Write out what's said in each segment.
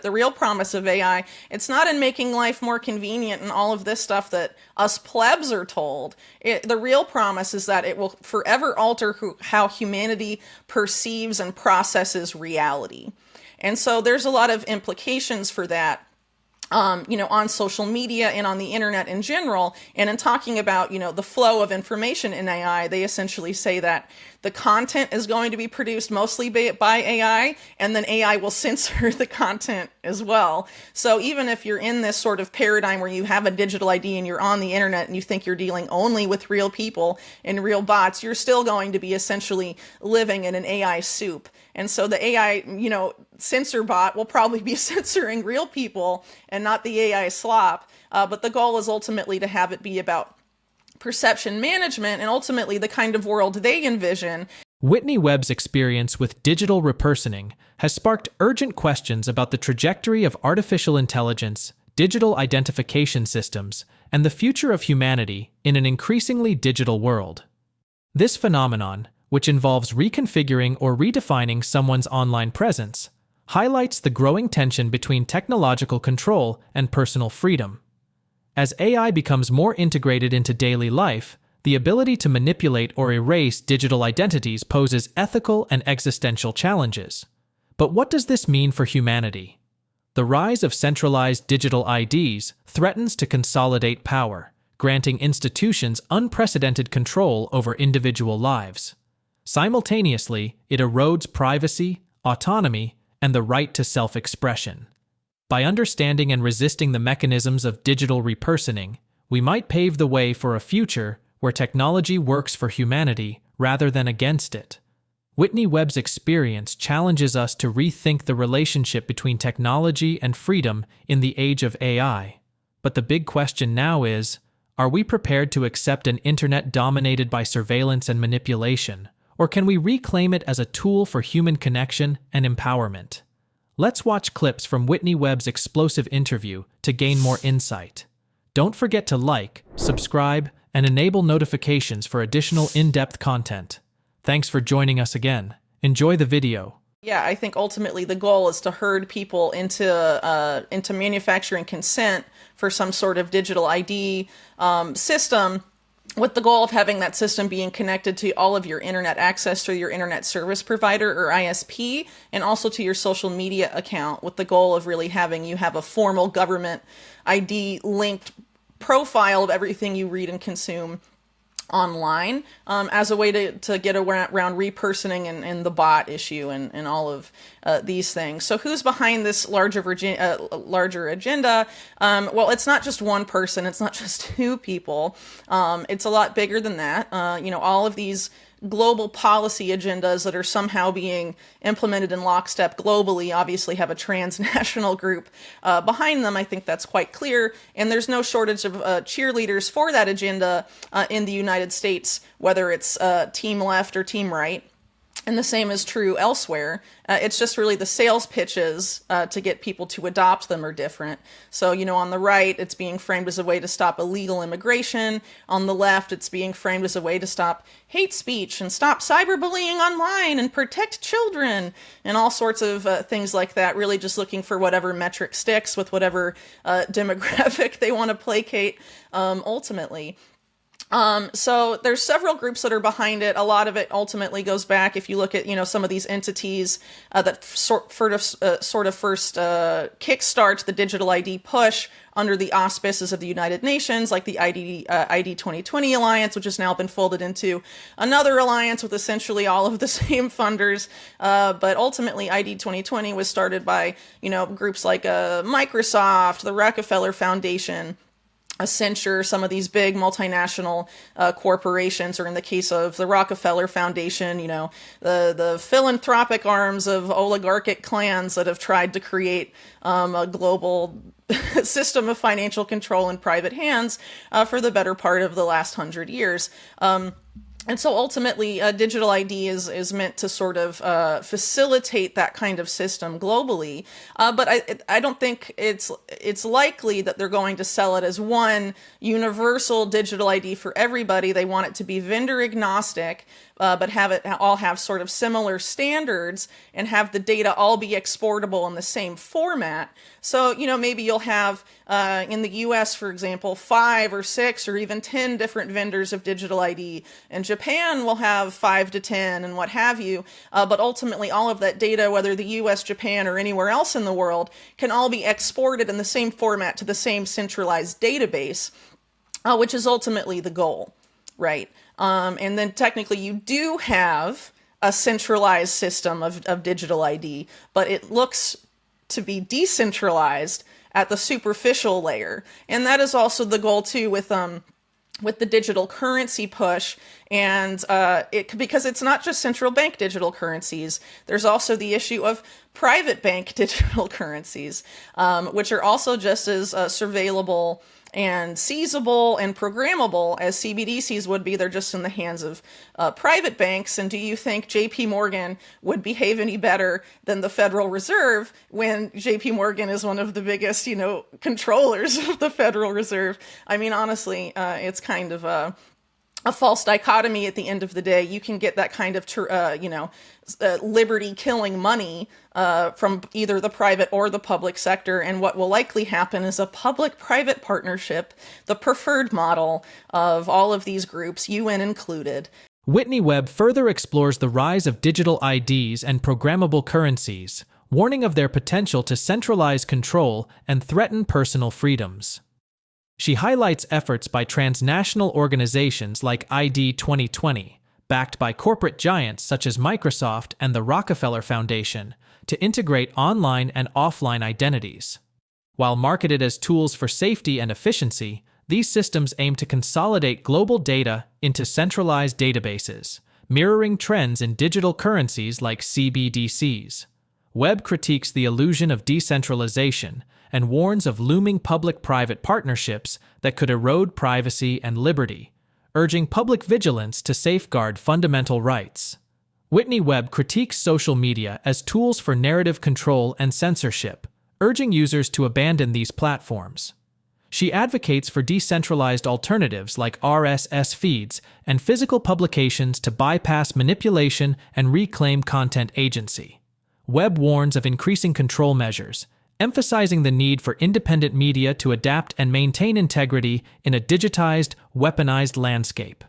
The real promise of AI, it's not in making life more convenient and all of this stuff that us plebs are told. The real promise is that it will forever alter how humanity perceives and processes reality. And so there's a lot of implications for that. On social media and on the internet in general. And in talking about, the flow of information in AI, they essentially say that the content is going to be produced mostly by AI, and then AI will censor the content as well. So even if you're in this sort of paradigm where you have a digital ID and you're on the internet and you think you're dealing only with real people and real bots, you're still going to be essentially living in an AI soup. And so the AI, censor bot will probably be censoring real people and not the AI slop. But the goal is ultimately to have it be about perception management and ultimately the kind of world they envision. Whitney Webb's experience with digital repersoning has sparked urgent questions about the trajectory of artificial intelligence, digital identification systems, and the future of humanity in an increasingly digital world. This phenomenon, which involves reconfiguring or redefining someone's online presence, highlights the growing tension between technological control and personal freedom. As AI becomes more integrated into daily life, the ability to manipulate or erase digital identities poses ethical and existential challenges. But what does this mean for humanity? The rise of centralized digital IDs threatens to consolidate power, granting institutions unprecedented control over individual lives. Simultaneously, it erodes privacy, autonomy, and the right to self-expression. By understanding and resisting the mechanisms of digital repersoning, we might pave the way for a future where technology works for humanity rather than against it. Whitney Webb's experience challenges us to rethink the relationship between technology and freedom in the age of AI. But the big question now is, are we prepared to accept an internet dominated by surveillance and manipulation, or can we reclaim it as a tool for human connection and empowerment? Let's watch clips from Whitney Webb's explosive interview to gain more insight. Don't forget to like, subscribe, and enable notifications for additional in-depth content. Thanks for joining us again. Enjoy the video. Yeah, I think ultimately the goal is to herd people into manufacturing consent for some sort of digital ID system, with the goal of having that system being connected to all of your internet access through your internet service provider or ISP, and also to your social media account, with the goal of really having you have a formal government ID linked profile of everything you read and consume online, as a way to get around repersoning and the bot issue and all of these things. So who's behind this larger agenda? Well, it's not just one person. It's not just two people. It's a lot bigger than that. All of these global policy agendas that are somehow being implemented in lockstep globally obviously have a transnational group behind them. I think that's quite clear. And there's no shortage of cheerleaders for that agenda in the United States, whether it's team left or team right. And the same is true elsewhere. It's just really the sales pitches to get people to adopt them are different. So, on the right, it's being framed as a way to stop illegal immigration. On the left, it's being framed as a way to stop hate speech and stop cyberbullying online and protect children and all sorts of things like that, really just looking for whatever metric sticks with whatever demographic they want to placate ultimately. So there's several groups that are behind it. A lot of it ultimately goes back, if you look at, some of these entities that sort of first kickstart the digital ID push under the auspices of the United Nations, like the ID 2020 Alliance, which has now been folded into another alliance with essentially all of the same funders. But ultimately, ID 2020 was started by, groups like Microsoft, the Rockefeller Foundation, Accenture, some of these big multinational corporations, or in the case of the Rockefeller Foundation, the philanthropic arms of oligarchic clans that have tried to create a global system of financial control in private hands for the better part of the last 100 years. And so ultimately, digital ID is meant to sort of facilitate that kind of system globally. But I don't think it's likely that they're going to sell it as one universal digital ID for everybody. They want it to be vendor agnostic, but have it all have sort of similar standards and have the data all be exportable in the same format. So, maybe you'll have, in the US, for example, 5 or 6 or even 10 different vendors of digital ID. And Japan will have 5 to 10 and what have you. But ultimately, all of that data, whether the US, Japan, or anywhere else in the world, can all be exported in the same format to the same centralized database, which is ultimately the goal, right? And then technically you do have a centralized system of digital ID, but it looks to be decentralized at the superficial layer. And that is also the goal too with the digital currency push. And because it's not just central bank digital currencies, there's also the issue of private bank digital currencies, which are also just as surveillable and seizable and programmable as CBDCs would be. They're just in the hands of private banks. And do you think JP Morgan would behave any better than the Federal Reserve when JP Morgan is one of the biggest, controllers of the Federal Reserve? I mean, honestly, it's kind of a false dichotomy at the end of the day. You can get that kind of, liberty-killing money from either the private or the public sector, and what will likely happen is a public-private partnership, the preferred model of all of these groups, UN included. Whitney Webb further explores the rise of digital IDs and programmable currencies, warning of their potential to centralize control and threaten personal freedoms. She highlights efforts by transnational organizations like ID 2020, backed by corporate giants such as Microsoft and the Rockefeller Foundation, to integrate online and offline identities. While marketed as tools for safety and efficiency, these systems aim to consolidate global data into centralized databases, mirroring trends in digital currencies like CBDCs. Webb critiques the illusion of decentralization and warns of looming public-private partnerships that could erode privacy and liberty, urging public vigilance to safeguard fundamental rights. Whitney Webb critiques social media as tools for narrative control and censorship, urging users to abandon these platforms. She advocates for decentralized alternatives like RSS feeds and physical publications to bypass manipulation and reclaim content agency. Webb warns of increasing control measures, emphasizing the need for independent media to adapt and maintain integrity in a digitized, weaponized landscape.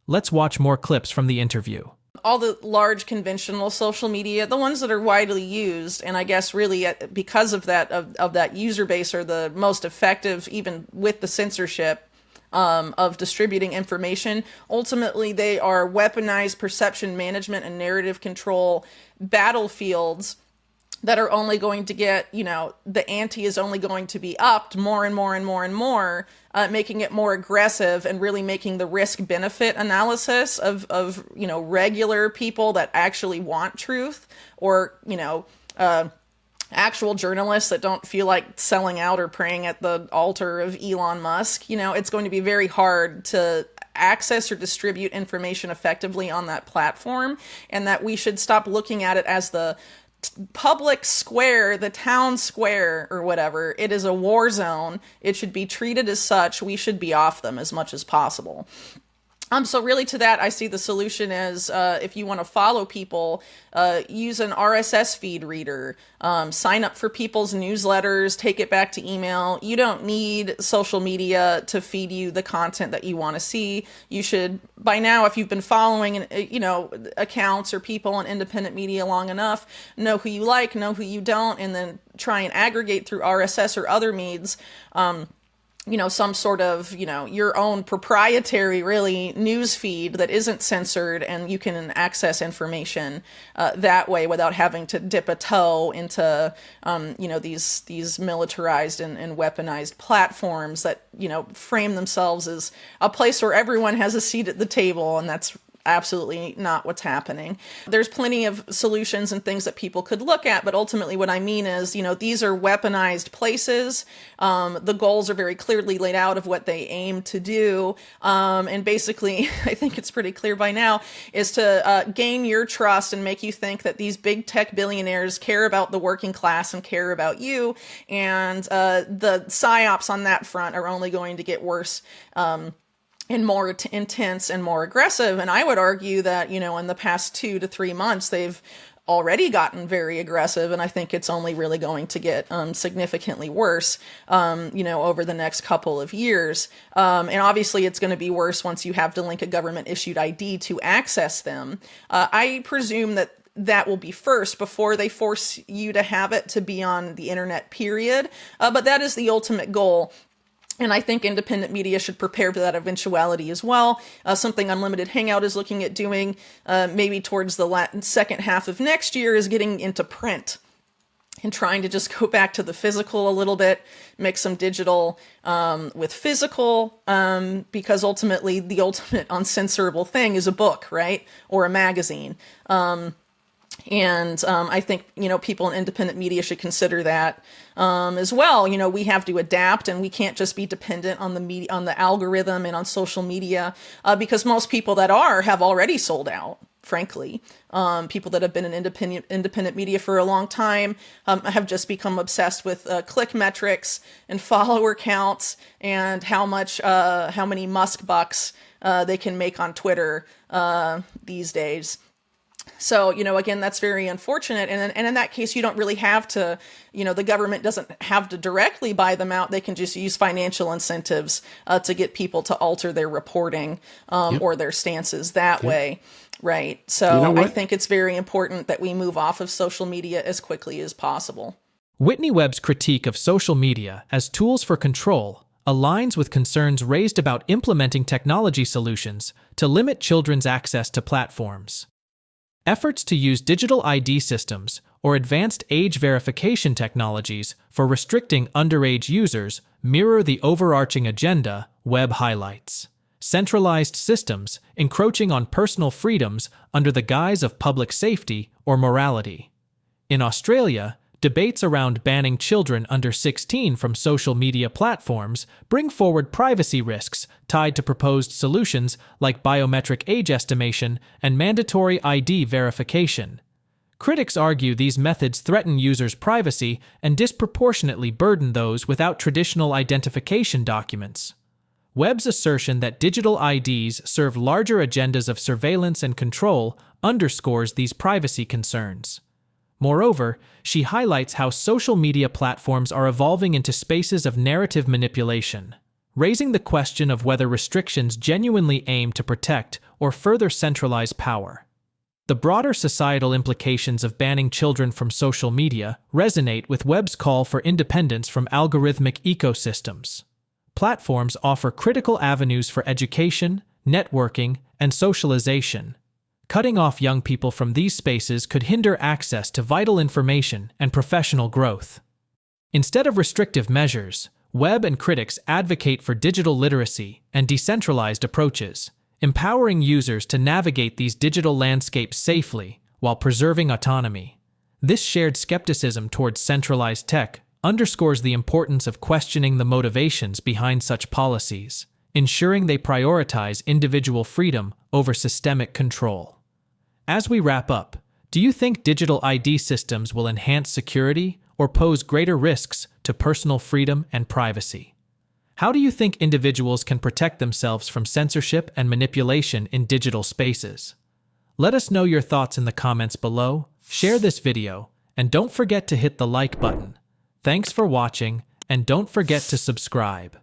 Let's watch more clips from the interview. All the large conventional social media, the ones that are widely used, and I guess really because of that user base, are the most effective, even with the censorship of distributing information. Ultimately, they are weaponized perception management and narrative control battlefields that are only going to get, the ante is only going to be upped more and more and more and more, making it more aggressive and really making the risk-benefit analysis of regular people that actually want truth, or, actual journalists that don't feel like selling out or praying at the altar of Elon Musk. It's going to be very hard to access or distribute information effectively on that platform, and that we should stop looking at it as the public square, the town square or whatever. It is a war zone. It should be treated as such. We should be off them as much as possible. So really to that, I see the solution as if you want to follow people, use an RSS feed reader, sign up for people's newsletters, take it back to email. You don't need social media to feed you the content that you want to see. You should, by now, if you've been following, accounts or people on independent media long enough, know who you like, know who you don't, and then try and aggregate through RSS or other means, some sort of, your own proprietary, really, news feed that isn't censored, and you can access information that way without having to dip a toe into, these militarized and weaponized platforms that, frame themselves as a place where everyone has a seat at the table, and that's absolutely not what's happening. There's plenty of solutions and things that people could look at, but ultimately what I mean is, these are weaponized places. The goals are very clearly laid out of what they aim to do. And basically, I think it's pretty clear by now, is to gain your trust and make you think that these big tech billionaires care about the working class and care about you. And the psyops on that front are only going to get worse and more intense and more aggressive. And I would argue that, in the past 2 to 3 months, they've already gotten very aggressive, and I think it's only really going to get significantly worse, over the next couple of years. And obviously, it's going to be worse once you have to link a government-issued ID to access them. I presume that will be first before they force you to have it to be on the internet, period. But that is the ultimate goal. And I think independent media should prepare for that eventuality as well. Something Unlimited Hangout is looking at doing maybe towards the second half of next year is getting into print and trying to just go back to the physical a little bit, mix some digital with physical, because ultimately the ultimate uncensorable thing is a book, right? Or a magazine. And I think, people in independent media should consider that as well. We have to adapt, and we can't just be dependent on the media, on the algorithm and on social media, because most people that have already sold out, frankly. People that have been in independent media for a long time have just become obsessed with click metrics and follower counts and how many Musk bucks they can make on Twitter these days. So, again, that's very unfortunate. And in that case, you don't really have to, the government doesn't have to directly buy them out. They can just use financial incentives to get people to alter their reporting or their stances that way. Right. So I think it's very important that we move off of social media as quickly as possible. Whitney Webb's critique of social media as tools for control aligns with concerns raised about implementing technology solutions to limit children's access to platforms. Efforts to use digital ID systems or advanced age verification technologies for restricting underage users mirror the overarching agenda Webb highlights: centralized systems encroaching on personal freedoms under the guise of public safety or morality. In Australia, debates around banning children under 16 from social media platforms bring forward privacy risks tied to proposed solutions like biometric age estimation and mandatory ID verification. Critics argue these methods threaten users' privacy and disproportionately burden those without traditional identification documents. Webb's assertion that digital IDs serve larger agendas of surveillance and control underscores these privacy concerns. Moreover, she highlights how social media platforms are evolving into spaces of narrative manipulation, raising the question of whether restrictions genuinely aim to protect or further centralize power. The broader societal implications of banning children from social media resonate with Webb's call for independence from algorithmic ecosystems. Platforms offer critical avenues for education, networking, and socialization. Cutting off young people from these spaces could hinder access to vital information and professional growth. Instead of restrictive measures, Webb and critics advocate for digital literacy and decentralized approaches, empowering users to navigate these digital landscapes safely while preserving autonomy. This shared skepticism towards centralized tech underscores the importance of questioning the motivations behind such policies, ensuring they prioritize individual freedom over systemic control. As we wrap up, do you think digital ID systems will enhance security or pose greater risks to personal freedom and privacy? How do you think individuals can protect themselves from censorship and manipulation in digital spaces? Let us know your thoughts in the comments below, share this video, and don't forget to hit the like button. Thanks for watching, and don't forget to subscribe.